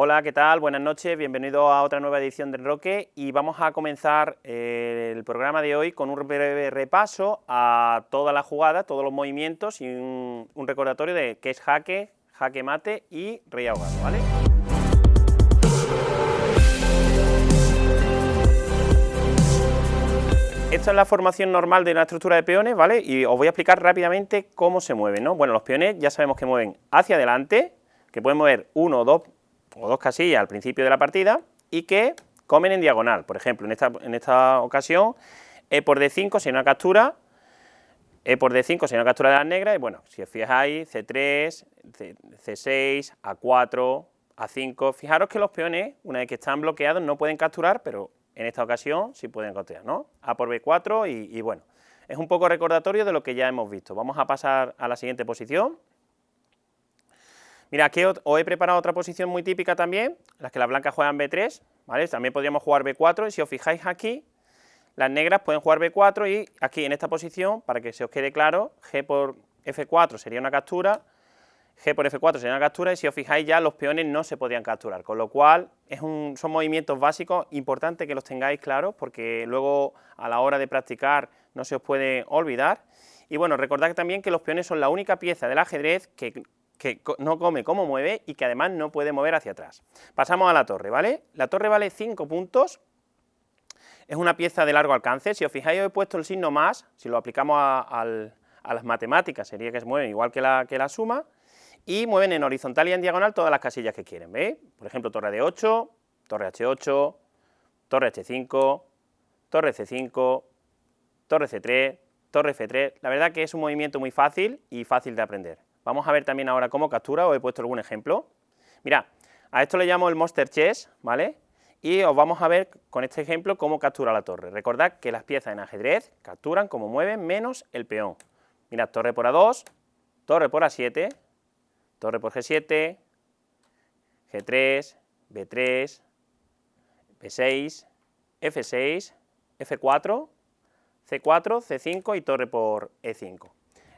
Hola, ¿qué tal? Buenas noches, bienvenido a otra nueva edición de Enroque y vamos a comenzar el programa de hoy con un breve repaso a toda la jugada, todos los movimientos y un recordatorio de qué es jaque, jaque mate y rey ahogado, ¿vale? Esta es la formación normal de una estructura de peones, ¿vale? Y os voy a explicar rápidamente cómo se mueven, ¿no? Bueno, los peones ya sabemos que mueven hacia adelante, que pueden mover uno o dos casillas al principio de la partida y que comen en diagonal. Por ejemplo, en esta ocasión, E por D5 sería una captura, E por D5 sería una captura de las negras, y bueno, si os fijáis, C3, C6, A4, A5, fijaros que los peones, una vez que están bloqueados, no pueden capturar, pero en esta ocasión sí pueden capturar, ¿no? A por B4 y bueno, es un poco recordatorio de lo que ya hemos visto. Vamos a pasar a la siguiente posición. Mira, aquí os he preparado otra posición muy típica también, las que las blancas juegan B3, ¿vale? También podríamos jugar B4, y si os fijáis aquí, las negras pueden jugar B4, y aquí en esta posición, para que se os quede claro, G por F4 sería una captura, G por F4 sería una captura, y si os fijáis ya los peones no se podían capturar, con lo cual son movimientos básicos, importantes que los tengáis claros, porque luego a la hora de practicar no se os puede olvidar. Y bueno, recordad también que los peones son la única pieza del ajedrez que no come como mueve y que además no puede mover hacia atrás. Pasamos a la torre, ¿vale? La torre vale 5 puntos, es una pieza de largo alcance. Si os fijáis, he puesto el signo más, si lo aplicamos a las matemáticas, sería que se mueven igual que la suma, y mueven en horizontal y en diagonal todas las casillas que quieren, ¿veis? Por ejemplo, torre D8, torre H8, torre H5, torre C5, torre C3, torre F3, la verdad que es un movimiento muy fácil y fácil de aprender. Vamos a ver también ahora cómo captura, os he puesto algún ejemplo. Mirad, a esto le llamo el Monster Chess, ¿vale? Y os vamos a ver con este ejemplo cómo captura la torre. Recordad que las piezas en ajedrez capturan como mueven menos el peón. Mirad, torre por A2, torre por A7, torre por G7, G3, B3, B6, F6, F4, C4, C5 y torre por E5.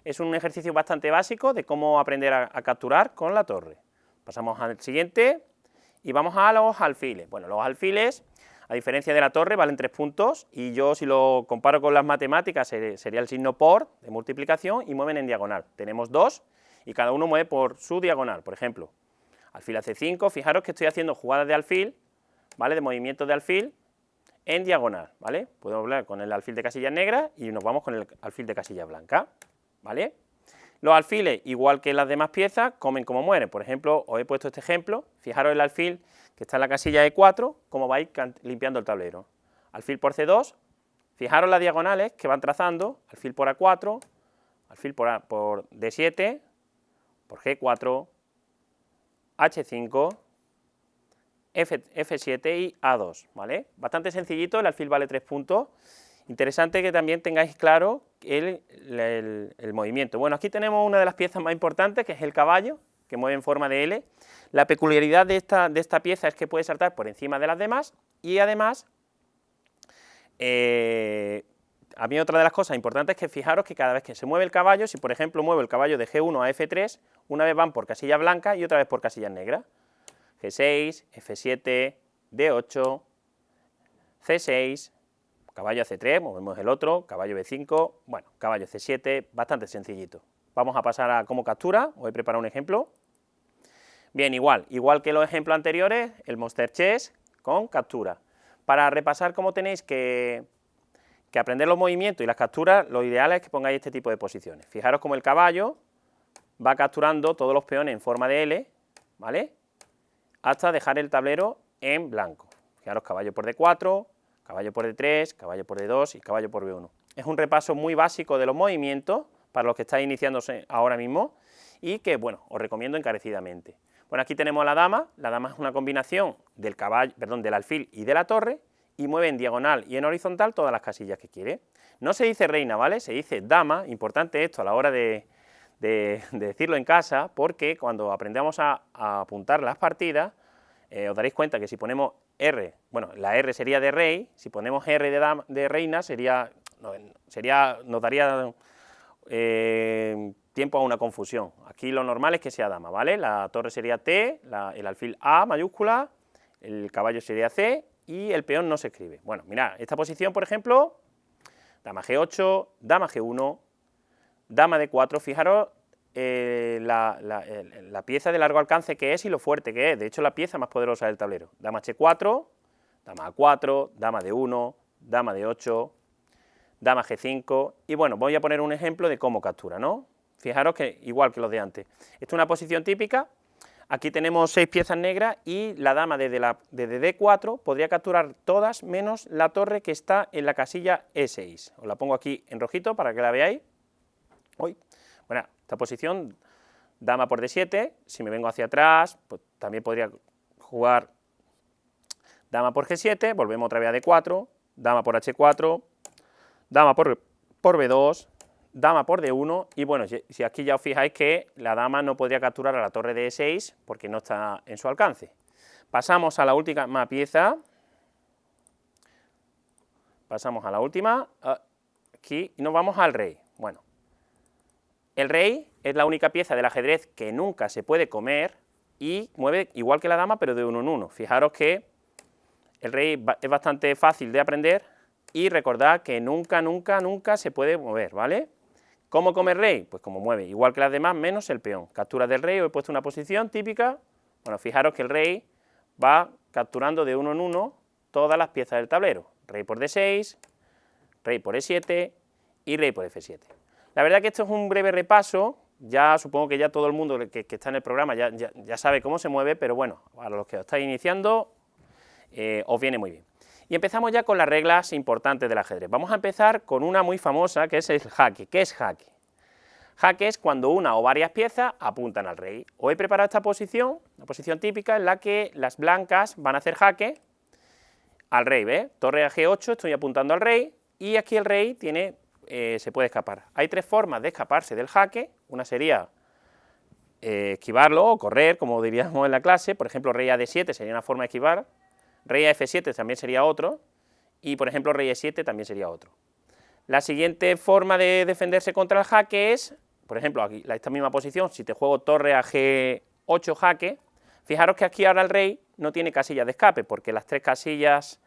Es un ejercicio bastante básico de cómo aprender a capturar con la torre. Pasamos al siguiente y vamos a los alfiles. Bueno, los alfiles, a diferencia de la torre, valen 3 puntos y yo, si lo comparo con las matemáticas, sería el signo por de multiplicación y mueven en diagonal. Tenemos 2 y cada uno mueve por su diagonal. Por ejemplo, alfil a C5, fijaros que estoy haciendo jugadas de alfil, ¿vale? De movimiento de alfil en diagonal, ¿vale? Puedo hablar con el alfil de casillas negras y nos vamos con el alfil de casillas blancas, ¿vale? Los alfiles, igual que las demás piezas, comen como mueren. Por ejemplo, os he puesto este ejemplo, fijaros el alfil que está en la casilla E4, cómo vais limpiando el tablero. Alfil por C2, fijaros las diagonales que van trazando, alfil por A4, alfil por D7, por G4, H5, F7 y A2, ¿vale? Bastante sencillito, el alfil vale 3 puntos. Interesante que también tengáis claro el movimiento. Bueno, aquí tenemos una de las piezas más importantes, que es el caballo, que mueve en forma de L. La peculiaridad de esta pieza es que puede saltar por encima de las demás, y además, a mí otra de las cosas importantes es que fijaros que cada vez que se mueve el caballo, si por ejemplo muevo el caballo de G1 a F3, una vez van por casillas blancas y otra vez por casillas negras. G6, F7, D8, C6, caballo a C3, movemos el otro, caballo B5, bueno, caballo C7, bastante sencillito. Vamos a pasar a cómo captura, os he preparado un ejemplo. Bien, igual que los ejemplos anteriores, el Monster Chess con captura. Para repasar cómo tenéis que aprender los movimientos y las capturas, lo ideal es que pongáis este tipo de posiciones. Fijaros como el caballo va capturando todos los peones en forma de L, ¿vale? Hasta dejar el tablero en blanco. Fijaros, caballo por D4, caballo por D3, caballo por D2 y caballo por B1. Es un repaso muy básico de los movimientos para los que estáis iniciándose ahora mismo y que, bueno, os recomiendo encarecidamente. Bueno, aquí tenemos a la dama es una combinación del alfil y de la torre y mueve en diagonal y en horizontal todas las casillas que quiere. No se dice reina, ¿vale? Se dice dama, importante esto a la hora de decirlo en casa, porque cuando aprendamos a apuntar las partidas, os daréis cuenta que si ponemos R, bueno, la R sería de rey, si ponemos R de reina, nos daría tiempo a una confusión. Aquí lo normal es que sea dama, ¿vale? La torre sería T, el alfil A mayúscula, el caballo sería C y el peón no se escribe. Bueno, mirad, esta posición, por ejemplo, dama G8, dama G1, dama D4, fijaros la pieza de largo alcance que es y lo fuerte que es, de hecho la pieza más poderosa del tablero. Dama H4, dama A4, dama D1, dama D8, dama G5, y bueno, voy a poner un ejemplo de cómo captura, ¿no? Fijaros que igual que los de antes. Esta es una posición típica, aquí tenemos 6 piezas negras y la dama desde D4 podría capturar todas menos la torre que está en la casilla E6. Os la pongo aquí en rojito para que la veáis. Bueno, esta posición, dama por D7, si me vengo hacia atrás, pues también podría jugar dama por G7, volvemos otra vez a D4, dama por H4, dama por B2, dama por D1, y bueno, si aquí ya os fijáis que la dama no podría capturar a la torre de E6 porque no está en su alcance. Pasamos a la última pieza, aquí, y nos vamos al rey. Bueno, el rey es la única pieza del ajedrez que nunca se puede comer y mueve igual que la dama, pero de uno en uno. Fijaros que el rey es bastante fácil de aprender y recordad que nunca, nunca, nunca se puede mover, ¿vale? ¿Cómo come el rey? Pues como mueve, igual que las demás, menos el peón. Captura del rey, os he puesto una posición típica. Bueno, fijaros que el rey va capturando de uno en uno todas las piezas del tablero. Rey por D6, rey por E7 y rey por F7. La verdad que esto es un breve repaso, ya supongo que ya todo el mundo que está en el programa ya sabe cómo se mueve, pero bueno, para los que os estáis iniciando, os viene muy bien. Y empezamos ya con las reglas importantes del ajedrez. Vamos a empezar con una muy famosa, que es el jaque. ¿Qué es jaque? Jaque es cuando una o varias piezas apuntan al rey. Os he preparado esta posición, una posición típica en la que las blancas van a hacer jaque al rey, ¿ves? Torre a G8, estoy apuntando al rey, y aquí el rey se puede escapar. Hay 3 formas de escaparse del jaque. Una sería esquivarlo o correr, como diríamos en la clase. Por ejemplo, rey a D7 sería una forma de esquivar, rey a F7 también sería otro, y por ejemplo rey E7 también sería otro. La siguiente forma de defenderse contra el jaque es, por ejemplo, aquí, esta misma posición, si te juego torre a G8 jaque, fijaros que aquí ahora el rey no tiene casillas de escape, porque las 3 casillas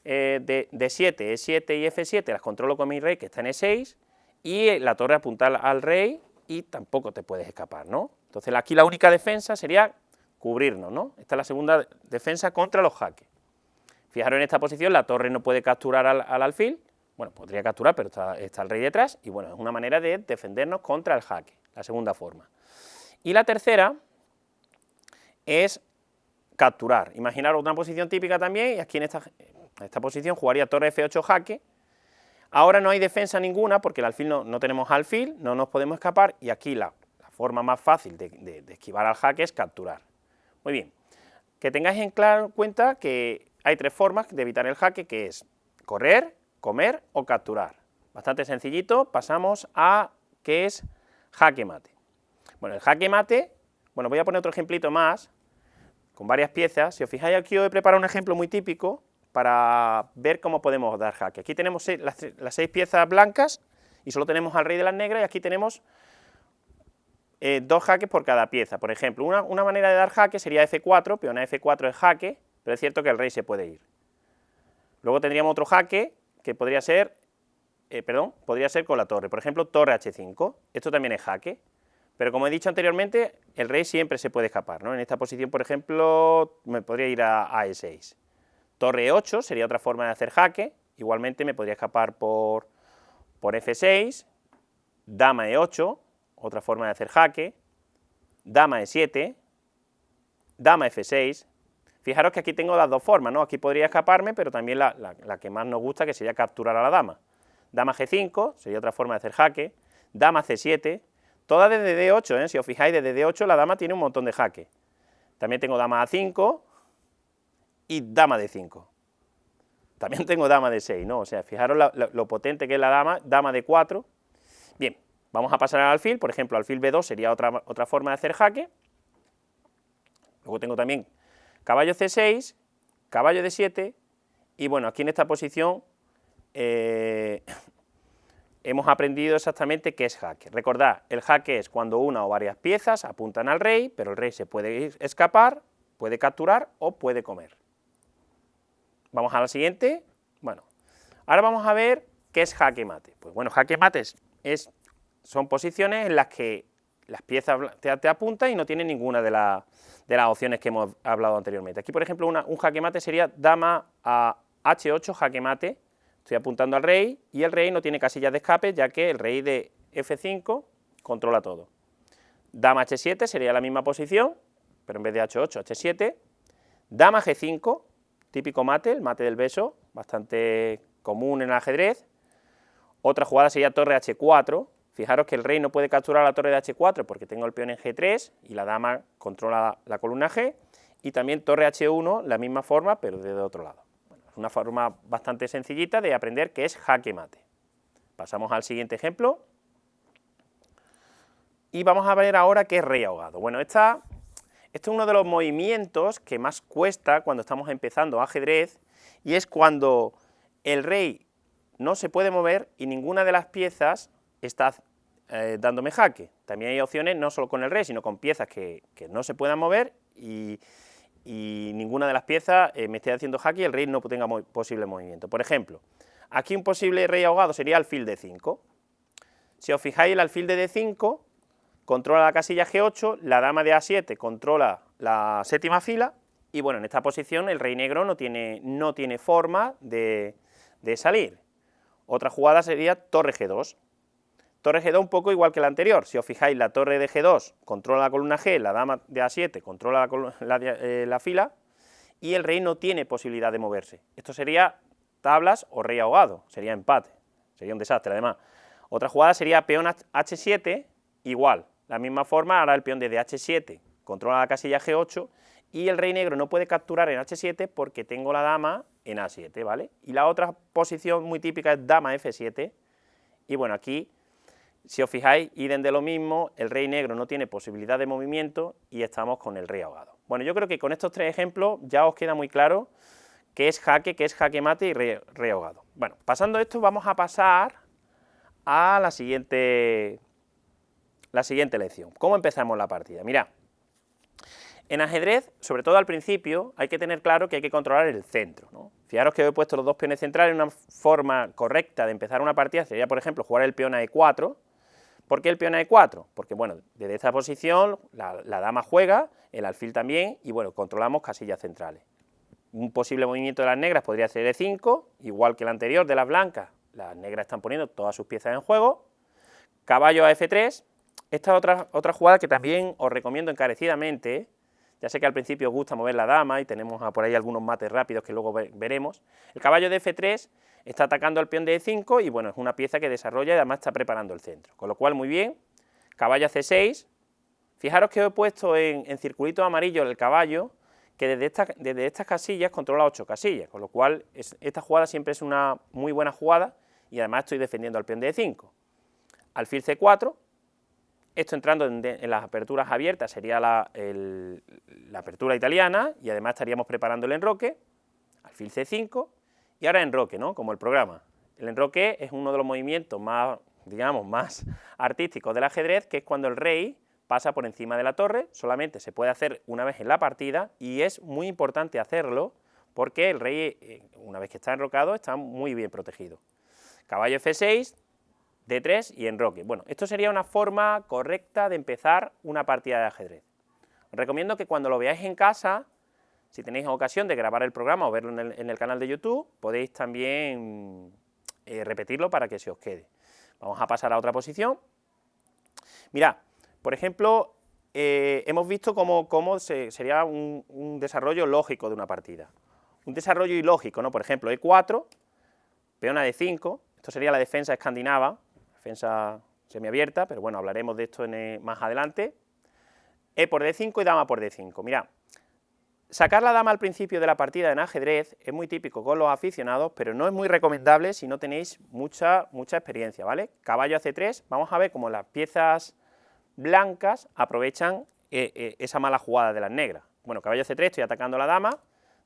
de D7, E7 y F7 las controlo con mi rey que está en E6, y la torre apunta al rey y tampoco te puedes escapar, ¿no? Entonces aquí la única defensa sería cubrirnos, ¿no? Esta es la segunda defensa contra los jaques. Fijaros en esta posición, la torre no puede capturar al alfil, bueno, podría capturar, pero está el rey detrás, y bueno, es una manera de defendernos contra el jaque, la segunda forma. Y la tercera es capturar. Imaginaros una posición típica también, y aquí en esta posición jugaría torre F8 jaque. Ahora no hay defensa ninguna, porque el alfil no tenemos alfil, no nos podemos escapar, y aquí la forma más fácil de esquivar al jaque es capturar. Muy bien, que tengáis en cuenta que hay 3 formas de evitar el jaque, que es correr, comer o capturar. Bastante sencillito, pasamos a qué es jaque mate. Bueno, el jaque mate, bueno, voy a poner otro ejemplito más, con varias piezas. Si os fijáis aquí os he preparado un ejemplo muy típico para ver cómo podemos dar jaque. Aquí tenemos las 6 piezas blancas y solo tenemos al rey de las negras, y aquí tenemos 2 jaques por cada pieza. Por ejemplo, una manera de dar jaque sería F4, peón a F4 es jaque, pero es cierto que el rey se puede ir. Luego tendríamos otro jaque que podría ser con la torre, por ejemplo, torre H5, esto también es jaque, pero como he dicho anteriormente, el rey siempre se puede escapar, ¿no? En esta posición, por ejemplo, me podría ir a E6. Torre E8 sería otra forma de hacer jaque, igualmente me podría escapar por F6, dama E8, otra forma de hacer jaque, dama E7, dama F6. Fijaros que aquí tengo las 2 formas, ¿no? Aquí podría escaparme, pero también la que más nos gusta, que sería capturar a la dama. Dama G5, sería otra forma de hacer jaque, dama C7, todas desde D8, ¿eh? Si os fijáis, desde D8 la dama tiene un montón de jaque. También tengo dama A5 y dama D5. También tengo dama D6, ¿no? O sea, fijaros lo potente que es la dama D4. Bien, vamos a pasar al alfil, por ejemplo, alfil B2 sería otra forma de hacer jaque. Luego tengo también caballo C6, caballo D7, y bueno, aquí en esta posición hemos aprendido exactamente qué es jaque. Recordad, el jaque es cuando una o varias piezas apuntan al rey, pero el rey se puede escapar, puede capturar o puede comer. Vamos a la siguiente. Bueno, ahora vamos a ver qué es jaque mate. Pues bueno, jaque mate son posiciones en las que las piezas te apuntan y no tienen ninguna de las opciones que hemos hablado anteriormente. Aquí, por ejemplo, un jaque mate sería dama a H8, jaque mate. Estoy apuntando al rey y el rey no tiene casillas de escape, ya que el rey de F5 controla todo. Dama H7 sería la misma posición, pero en vez de H8, H7. Dama G5, típico mate, el mate del beso, bastante común en el ajedrez. Otra jugada sería torre H4. Fijaros que el rey no puede capturar la torre de H4 porque tengo el peón en G3 y la dama controla la columna G. Y también torre H1, la misma forma, pero desde otro lado. Bueno, es una forma bastante sencillita de aprender qué es jaque mate. Pasamos al siguiente ejemplo. Y vamos a ver ahora qué es rey ahogado. Bueno, esto es uno de los movimientos que más cuesta cuando estamos empezando ajedrez, y es cuando el rey no se puede mover y ninguna de las piezas está dándome jaque. También hay opciones no solo con el rey, sino con piezas que no se puedan mover y ninguna de las piezas me esté haciendo jaque y el rey no tenga posible movimiento. Por ejemplo, aquí un posible rey ahogado sería alfil D5. Si os fijáis, el alfil de D5 controla la casilla G8, la dama de A7 controla la séptima fila, y bueno, en esta posición el rey negro no tiene forma de salir. Otra jugada sería torre G2. Torre G2 un poco igual que la anterior. Si os fijáis, la torre de G2 controla la columna G, la dama de A7 controla la fila, y el rey no tiene posibilidad de moverse. Esto sería tablas o rey ahogado, sería empate, sería un desastre además. Otra jugada sería peón H7, igual, la misma forma, ahora el peón desde H7 controla la casilla G8, y el rey negro no puede capturar en H7 porque tengo la dama en A7, ¿vale? Y la otra posición muy típica es dama F7, y bueno, aquí, si os fijáis, idem de lo mismo, el rey negro no tiene posibilidad de movimiento y estamos con el rey ahogado. Bueno, yo creo que con estos tres ejemplos ya os queda muy claro qué es jaque mate y rey ahogado. Bueno, pasando esto, vamos a pasar a la siguiente lección. ¿Cómo empezamos la partida? Mirad, en ajedrez, sobre todo al principio, hay que tener claro que hay que controlar el centro, ¿no? Fijaros que he puesto los dos peones centrales. Una forma correcta de empezar una partida sería, por ejemplo, jugar el peón a E4. ¿Por qué el peón a E4? Porque, bueno, desde esta posición la dama juega, el alfil también, y bueno, controlamos casillas centrales. Un posible movimiento de las negras podría ser E5, igual que el anterior de las blancas. Las negras están poniendo todas sus piezas en juego. Caballo a F3. Esta es otra jugada que también os recomiendo encarecidamente. Ya sé que al principio os gusta mover la dama y tenemos por ahí algunos mates rápidos que luego veremos. El caballo de F3 está atacando al peón de E5 y bueno, es una pieza que desarrolla y además está preparando el centro. Con lo cual, muy bien. Caballo a C6. Fijaros que he puesto en circulito amarillo el caballo, que desde estas casillas controla 8 casillas, con lo cual esta jugada siempre es una muy buena jugada y además estoy defendiendo al peón de E5. Alfil C4. Esto entrando en las aperturas abiertas sería la apertura italiana y además estaríamos preparando el enroque, alfil C5 y ahora enroque, ¿no? Como el programa. El enroque es uno de los movimientos más, digamos, más artísticos del ajedrez, que es cuando el rey pasa por encima de la torre. Solamente se puede hacer una vez en la partida y es muy importante hacerlo porque el rey, una vez que está enrocado, está muy bien protegido. Caballo F6, D3 y enroque. Bueno, esto sería una forma correcta de empezar una partida de ajedrez. Os recomiendo que cuando lo veáis en casa, si tenéis ocasión de grabar el programa o verlo en el canal de YouTube, podéis también repetirlo para que se os quede. Vamos a pasar a otra posición. Mirad, por ejemplo, hemos visto cómo sería un desarrollo lógico de una partida. Un desarrollo ilógico, ¿no? Por ejemplo, E4, peón a D5, esto sería la defensa escandinava, defensa semiabierta, pero bueno, hablaremos de esto más adelante. E por D5 y dama por D5. Mirad, sacar la dama al principio de la partida en ajedrez es muy típico con los aficionados, pero no es muy recomendable si no tenéis mucha experiencia, ¿vale? Caballo a C3, vamos a ver cómo las piezas blancas aprovechan esa mala jugada de las negras. Bueno, caballo a C3, estoy atacando a la dama,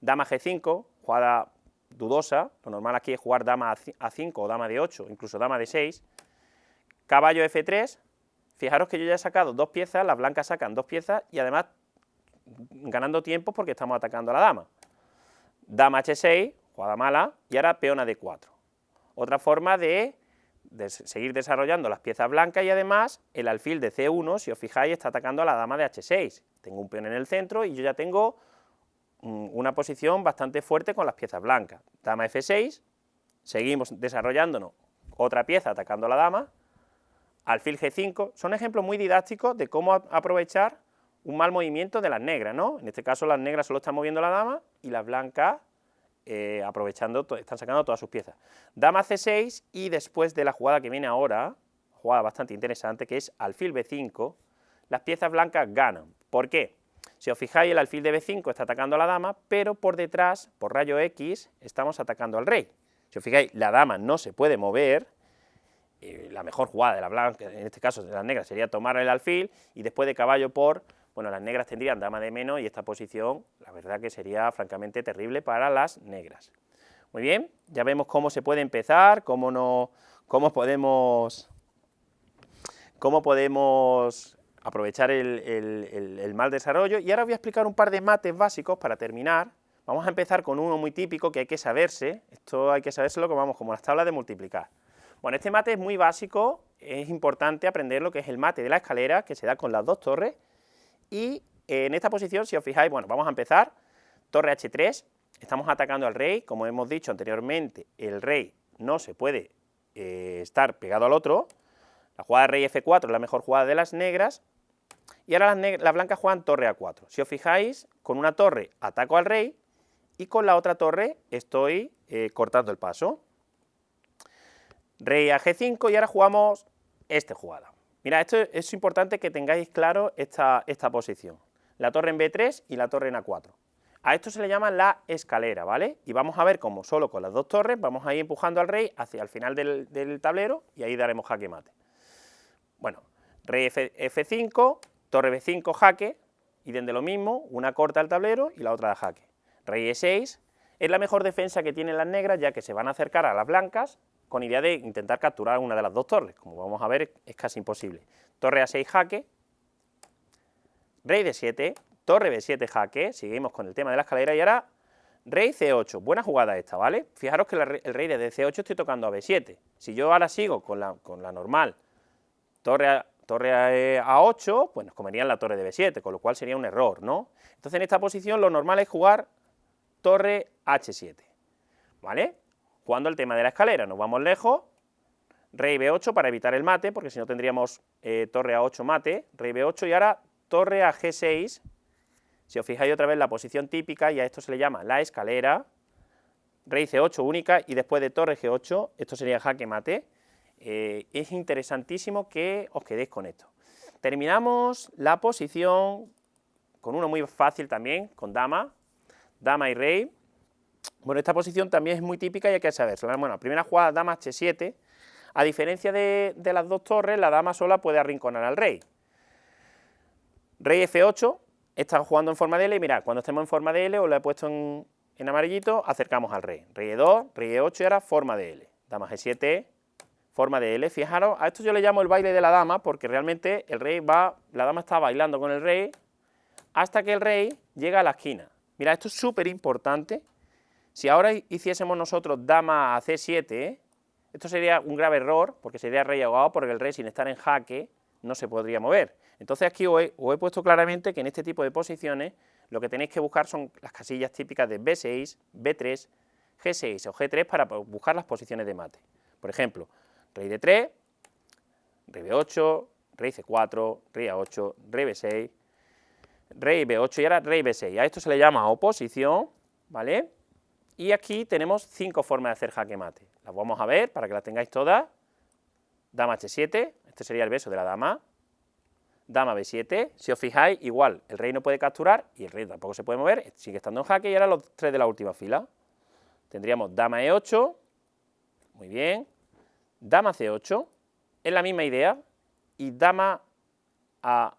dama G5, jugada dudosa, lo normal aquí es jugar dama a 5 o dama de 8, incluso dama de 6, caballo F3, fijaros que yo ya he sacado 2 piezas, las blancas sacan 2 piezas y además ganando tiempo porque estamos atacando a la dama. Dama H6, jugada mala, y ahora peón a D4. Otra forma de seguir desarrollando las piezas blancas y además el alfil de C1, si os fijáis, está atacando a la dama de H6. Tengo un peón en el centro y yo ya tengo una posición bastante fuerte con las piezas blancas. Dama F6, seguimos desarrollándonos otra pieza atacando a la dama, alfil G5, son ejemplos muy didácticos de cómo aprovechar un mal movimiento de las negras, ¿no? En este caso las negras solo están moviendo la dama y las blancas aprovechando, están sacando todas sus piezas. Dama C6 y después de la jugada que viene ahora, jugada bastante interesante, que es alfil B5, las piezas blancas ganan. ¿Por qué? Si os fijáis, el alfil de B5 está atacando a la dama, pero por detrás, por rayo X, estamos atacando al rey. Si os fijáis, la dama no se puede mover, la mejor jugada de la blanca, en este caso de las negras, sería tomar el alfil, y después de caballo por, bueno, las negras tendrían dama de menos, y esta posición, la verdad que sería francamente terrible para las negras. Muy bien, ya vemos cómo se puede empezar, cómo podemos aprovechar el mal desarrollo, y ahora os voy a explicar un par de mates básicos para terminar. Vamos a empezar con uno muy típico que hay que saberse, esto hay que sabérselo como las tablas de multiplicar. Bueno, este mate es muy básico, es importante aprender lo que es el mate de la escalera, que se da con las 2 torres, y en esta posición, si os fijáis, bueno, vamos a empezar, torre H3, estamos atacando al rey, como hemos dicho anteriormente, el rey no se puede estar pegado al otro, la jugada de rey F4 es la mejor jugada de las negras, y ahora las blancas juegan torre A4, si os fijáis, con una torre ataco al rey, y con la otra torre estoy cortando el paso. Rey a G5 y ahora jugamos esta jugada. Mira, esto es importante que tengáis claro esta posición. La torre en B3 y la torre en A4. A esto se le llama la escalera, ¿vale? Y vamos a ver cómo solo con las 2 torres vamos a ir empujando al rey hacia el final del tablero y ahí daremos jaque mate. Bueno, rey F5, torre B5 jaque, y desde lo mismo, una corta el tablero y la otra da jaque. Rey E6 es la mejor defensa que tienen las negras, ya que se van a acercar a las blancas con idea de intentar capturar una de las 2 torres. Como vamos a ver, es casi imposible. Torre A6 jaque, rey D7, torre B7 jaque, seguimos con el tema de la escalera, y ahora rey C8, buena jugada esta, ¿vale? Fijaros que el rey de C8 estoy tocando a B7, si yo ahora sigo con la normal, torre A8, pues nos comerían la torre de B7, con lo cual sería un error, ¿no? Entonces en esta posición lo normal es jugar torre H7, ¿vale? Jugando el tema de la escalera, nos vamos lejos, rey B8 para evitar el mate, porque si no tendríamos torre A8 mate, rey B8 y ahora torre a G6, si os fijáis otra vez la posición típica, y a esto se le llama la escalera, rey C8 única y después de torre G8, esto sería jaque mate. Es interesantísimo que os quedéis con esto. Terminamos la posición con uno muy fácil también, con dama y rey. Bueno, esta posición también es muy típica y hay que saberla. Bueno, primera jugada, dama H7, a diferencia de las 2 torres, la dama sola puede arrinconar al rey. Rey F8, están jugando en forma de L, y mirad, cuando estemos en forma de L, os lo he puesto en amarillito, acercamos al rey. Rey E2, rey E8 y ahora forma de L. Dama G7, forma de L. Fijaros, a esto yo le llamo el baile de la dama, porque realmente la dama está bailando con el rey, hasta que el rey llega a la esquina. Mirad, esto es súper importante. Si ahora hiciésemos nosotros dama a C7, esto sería un grave error, porque sería rey ahogado, porque el rey sin estar en jaque no se podría mover. Entonces aquí os he puesto claramente que en este tipo de posiciones lo que tenéis que buscar son las casillas típicas de B6, B3, G6 o G3 para buscar las posiciones de mate. Por ejemplo, rey D3, rey B8, rey C4, rey A8, rey B6, rey B8 y ahora rey B6. A esto se le llama oposición, ¿vale? Y aquí tenemos 5 formas de hacer jaque mate. Las vamos a ver para que las tengáis todas. Dama H7, este sería el beso de la dama. Dama B7, si os fijáis, igual, el rey no puede capturar y el rey tampoco se puede mover, sigue estando en jaque, y ahora los 3 de la última fila. Tendríamos dama E8, muy bien, dama C8, es la misma idea, y dama a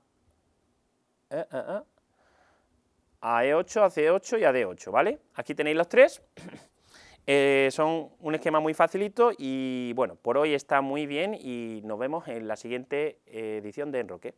E8, a C8 y a D8, ¿vale? Aquí tenéis los 3. Son un esquema muy facilito y bueno, por hoy está muy bien y nos vemos en la siguiente edición de Enroque.